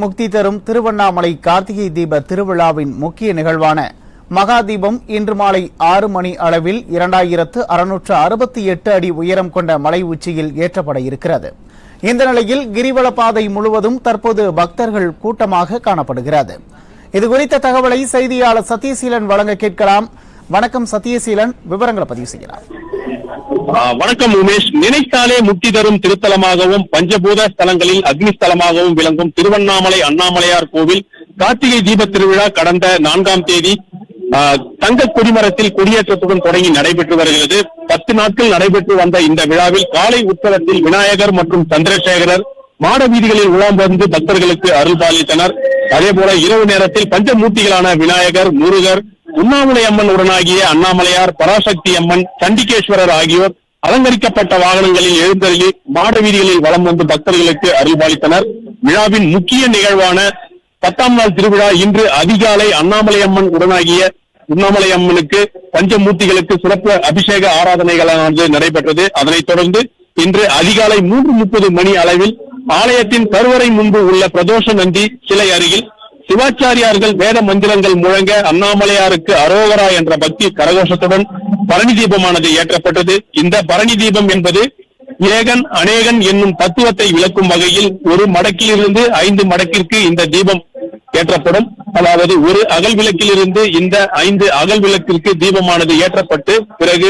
முக்தி தரும் திருவண்ணாமலை கார்த்திகை தீப திருவிழாவின் முக்கிய நிகழ்வான மகாதீபம் இன்று மாலை 6 மணி அளவில் 2668 அடி உயரம் கொண்ட மலை உச்சியில் ஏற்றப்பட இருக்கிறது. இந்த நிலையில் கிரிவலப்பாதை முழுவதும் தற்போது பக்தர்கள் கூட்டமாக காணப்படுகிறது. இதுகுறித்த தகவலை செய்தியாளர் சத்யசீலன் வழங்க கேட்கலாம். வணக்கம் சத்யசீலன், விவரங்களை பதிவு செய்யலாம். வணக்கம் உமேஷ். நினைத்தாலே முக்தி தரும் திருத்தலமாகவும் பஞ்சபூத ஸ்தலங்களில் அக்னிஸ்தலமாகவும் விளங்கும் திருவண்ணாமலை அண்ணாமலையார் கோவில் கார்த்திகை தீப திருவிழா கடந்த 4ஆம் தேதி தங்க கொடிமரத்தில் கொடியேற்றத்துடன் தொடங்கி நடைபெற்று வருகிறது. 10 நாட்கள் நடைபெற்று வந்த இந்த விழாவில் காலை உற்சவத்தில் விநாயகர் மற்றும் சந்திரசேகரர் மாட வீதிகளில் உலாம் வந்து பக்தர்களுக்கு அருள் பாலித்தனர். அதேபோல இரவு நேரத்தில் பஞ்சமூர்த்திகளான விநாயகர், முருகர், உண்ணாமலை அம்மன் உடனாகிய அண்ணாமலையார், பராசக்தி அம்மன், சண்டிகேஸ்வரர் ஆகியோர் அலங்கரிக்கப்பட்ட வாகனங்களில் எழுந்தருளி மாட வீதிகளில் வலம் வந்து பக்தர்களுக்கு அருள்பாலித்தனர். விழாவின் முக்கிய நிகழ்வான 10ஆம் நாள் திருவிழா இன்று அதிகாலை அண்ணாமலை அம்மன் உடனாகிய உண்ணாமலை அம்மனுக்கு பஞ்சமூர்த்திகளுக்கு சிறப்பு அபிஷேக ஆராதனைகளானது நடைபெற்றது. அதனைத் தொடர்ந்து இன்று அதிகாலை 3:30 மணி அளவில் ஆலயத்தின் கருவறை முன்பு உள்ள பிரதோஷ நந்தி சிலை அருகில் சிவாச்சாரியார்கள் வேத மந்திரங்கள் முழங்க அண்ணாமலையாருக்கு அரோகரா என்ற பக்தி கரகோஷத்துடன் பரணி தீபமானது ஏற்றப்பட்டது. இந்த பரணி தீபம் என்பது ஏகன் அநேகன் என்னும் தத்துவத்தை விளக்கும் வகையில் ஒரு மடக்கிலிருந்து 5 மடக்கிற்கு இந்த தீபம் ஏற்றப்படும். அதாவது ஒரு அகல் விளக்கிலிருந்து இந்த 5 அகல் விளக்கிற்கு தீபமானது ஏற்றப்பட்டு பிறகு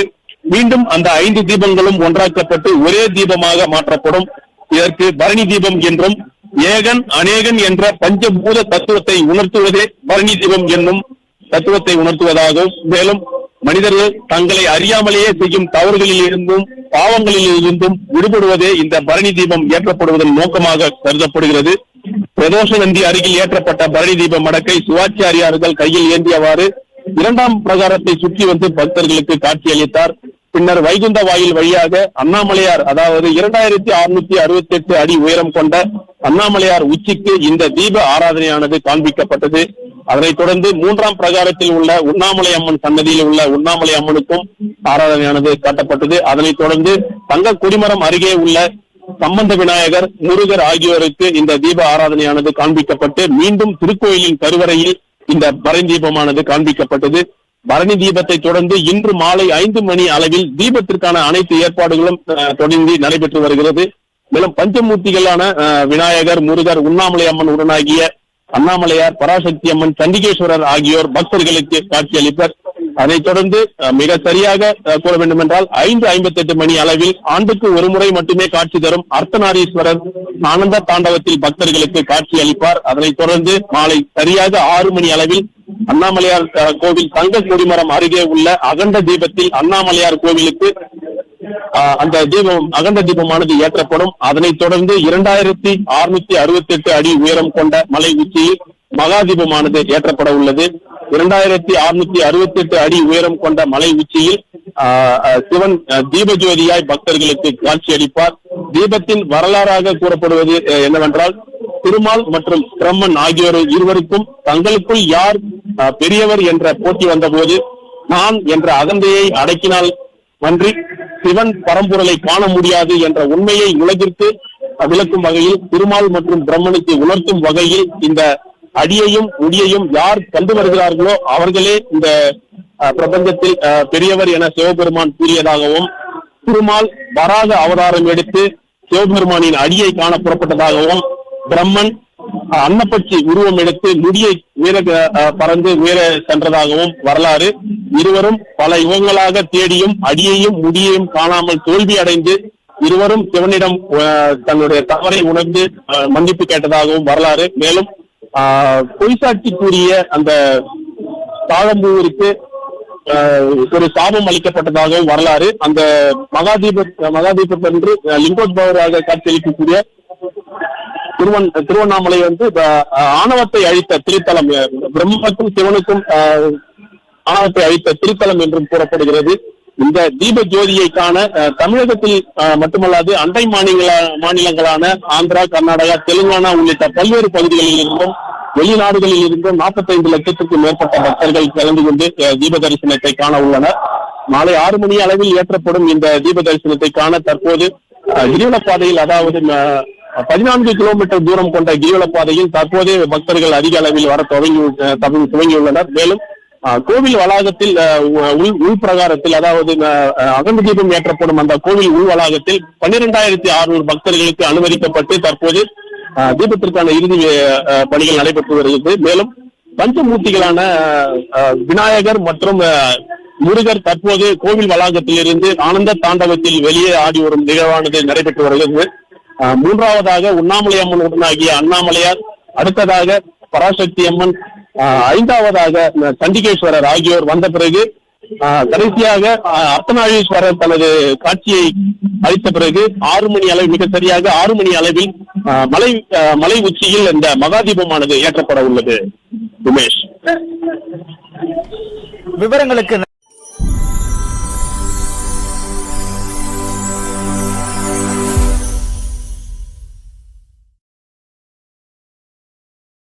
மீண்டும் அந்த 5 தீபங்களும் ஒன்றாக்கப்பட்டு ஒரே தீபமாக மாற்றப்படும். இதற்கு பரணி தீபம் என்றும் ஏகன் அநேகன் என்ற பஞ்சபூத தத்துவத்தை உணர்த்துவதே பரணி தீபம் என்னும் தத்துவத்தை உணர்த்துவதாகவும், மேலும் மனிதர்கள் தங்களை அறியாமலேயே செய்யும் தவறுகளில் இருந்தும் பாவங்களில் இருந்தும் விடுபடுவதே இந்த பரணி தீபம் ஏற்றப்படுவதன் நோக்கமாக கருதப்படுகிறது. பிரதோஷ நந்தி அருகில் ஏற்றப்பட்ட பரணி தீப மடக்கை சிவாச்சாரியார்கள் கையில் ஏந்தியவாறு 2ஆம் பிரகாரத்தை சுற்றி வந்து பக்தர்களுக்கு காட்சியளித்தார். பின்னர் வைகுந்த வாயில் வழியாக அண்ணாமலையார், அதாவது 2668 அடி உயரம் கொண்ட அண்ணாமலையார் உச்சிக்கு இந்த தீப ஆராதனையானது காண்பிக்கப்பட்டது. அதனைத் தொடர்ந்து 3ஆம் பிரகாரத்தில் உள்ள உண்ணாமலை அம்மன் சன்னதியில் உள்ள உண்ணாமலை அம்மனுக்கும் ஆராதனையானது காட்டப்பட்டது. அதனைத் தொடர்ந்து தங்க கொடிமரம் அருகே உள்ள சம்பந்த விநாயகர், முருகர் ஆகியோருக்கு இந்த தீப ஆராதனையானது காண்பிக்கப்பட்டு மீண்டும் திருக்கோயிலின் கருவறையில் இந்த பரணி தீபமானது காண்பிக்கப்பட்டது. பரணி தீபத்தை தொடர்ந்து இன்று மாலை 5 மணி அளவில் தீபத்திற்கான அனைத்து ஏற்பாடுகளும் தொடங்கி நடைபெற்று வருகிறது. மேலும் பஞ்சமூர்த்திகளான விநாயகர், முருகர், உண்ணாமலை அம்மன் உடனாகிய அண்ணாமலையார், பராசக்தி அம்மன், சண்டிகேஸ்வரர் ஆகியோர் பக்தர்களுக்கு காட்சியளிப்பர். அதைத் தொடர்ந்து மிக சரியாக கூற வேண்டும் என்றால் 5:58 மணி அளவில் ஆண்டுக்கு ஒரு முறை மட்டுமே காட்சி தரும் அர்த்தநாரீஸ்வரர் ஆனந்த தாண்டவத்தில் பக்தர்களுக்கு காட்சி அளிப்பார். அதனைத் தொடர்ந்து மாலை சரியாக 6 மணி அளவில் அண்ணாமலையார் கோவில் தங்க கொடிமரம் அருகே உள்ள அகண்ட தீபத்தில் அண்ணாமலையார் கோவிலுக்கு அந்த தீபம் அகண்ட தீபமானது ஏற்றப்படும். அதனைத் தொடர்ந்து 2668 அடி உயரம் கொண்ட மலை உச்சியில் மகாதீபமானது ஏற்றப்பட உள்ளது. 2668 அடி உயரம் கொண்ட மலை உச்சியில் சிவன் தீபஜோதியாய் பக்தர்களுக்கு காட்சி அளிப்பார். தீபத்தின் வரலாறாக கூறப்படுவது என்னவென்றால், திருமால் மற்றும் பிரம்மன் ஆகியோர் இருவருக்கும் தங்களுக்குள் யார் பெரியவர் என்ற போட்டி வந்தபோது நான் என்ற அகந்தையை அடக்கினால் அன்றி சிவன் பரம்பொருளை காண முடியாது என்ற உண்மையை உலகிற்கு விளக்கும் வகையில் திருமால் மற்றும் பிரம்மனுக்கு உணர்த்தும் வகையில் இந்த அடியையும் ஒடியையும் யார் கண்டு வருகிறார்களோ அவர்களே இந்த பிரபஞ்சத்தில் பெரியவர் என சிவபெருமான் கூறியதாகவும், திருமால் வராக அவதாரம் எடுத்து சிவபெருமானின் அடியை காண புறப்பட்டதாகவும், பிரம்மன் அன்னப்பட்சி உருவம் எடுத்து முடியை உயர பறந்து உயர சென்றதாகவும் வரலாறு. இருவரும் பல யுகங்களாக தேடியும் அடியையும் முடியையும் காணாமல் தோல்வி அடைந்து இருவரும் சிவனிடம் தன்னுடைய தவறை உணர்ந்து மன்னிப்பு கேட்டதாகவும் வரலாறு. மேலும் பொய்சாட்சி கூறிய அந்த தாழம்பூவிற்கு ஒரு சாபம் அளிக்கப்பட்டதாகவும் வரலாறு. அந்த மகாதீபத்தன்று லிங்கோத்பவராக காட்சியளிக்கக்கூடிய திருவண்ணாமலை ஆணவத்தை அழித்த திருத்தலம், பிரம்மனுக்கும் சிவனுக்கும் ஆணவத்தை அழித்த திருத்தலம் என்றும் கூறப்படுகிறது. இந்த தீப ஜோதியை காண தமிழகத்தில் மட்டுமல்லாது அண்டை மாநிலங்களான ஆந்திரா, கர்நாடகா, தெலுங்கானா உள்ளிட்ட பல்வேறு பகுதிகளில் இருந்தும் வெளிநாடுகளில் இருந்தும் 45 லட்சத்துக்கும் மேற்பட்ட பக்தர்கள் கலந்து கொண்டு தீப தரிசனத்தை காண உள்ளனர். மாலை 6 மணி அளவில் ஏற்றப்படும் இந்த தீப தரிசனத்தை காண தற்போது கிரிவல பாதையில், அதாவது 14 கிலோமீட்டர் தூரம் கொண்ட கிரிவல பாதையில் தற்போதே பக்தர்கள் அதிக அளவில் வர துவங்கியுள்ளனர். மேலும் கோவில் வளாகத்தில் உள் பிரகாரத்தில், அதாவது அகண்டு தீபம் ஏற்றப்படும் அந்த கோவில் உள் வளாகத்தில் 12,600 பக்தர்களுக்கு அனுமதிக்கப்பட்டு தற்போது தீபத்திற்கான இறுதி பணிகள் நடைபெற்று வருகிறது. மேலும் பஞ்சமூர்த்திகளான விநாயகர் மற்றும் முருகர் தற்போது கோவில் வளாகத்தில் இருந்து ஆனந்த தாண்டவத்தில் வெளியே ஆடி வரும் நிகழ்வானது நடைபெற்று வருகிறது. மூன்றாவதாக உண்ணாமலை அம்மன் உடனாகிய அண்ணாமலையார், அடுத்ததாக பராசக்தி அம்மன், ஐந்தாவதாக சண்டிகேஸ்வரர் ஆகியோர் வந்த பிறகு கடைசியாக அர்த்தநாரீஸ்வரர் தனது காட்சியை அளித்த பிறகு 6 மணி அளவில், மிக சரியாக 6 மணி அளவில் மலை உச்சியில் இந்த மகாதீபமானது ஏற்றப்பட உள்ளது. உமேஷ், விவரங்களுக்கு